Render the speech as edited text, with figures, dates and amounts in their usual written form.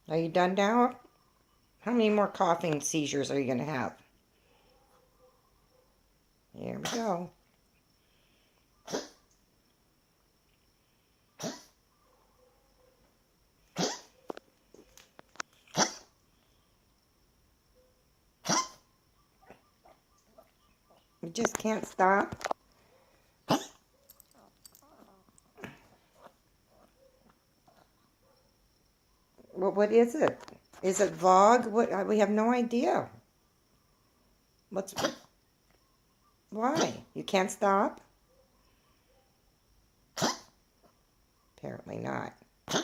Are you done now? How many more coughing seizures are you going to have? Here we go. You just can't stop. Well, what is it? Is it Vog? What? We have no idea. What's... Why? You can't stop? Apparently not.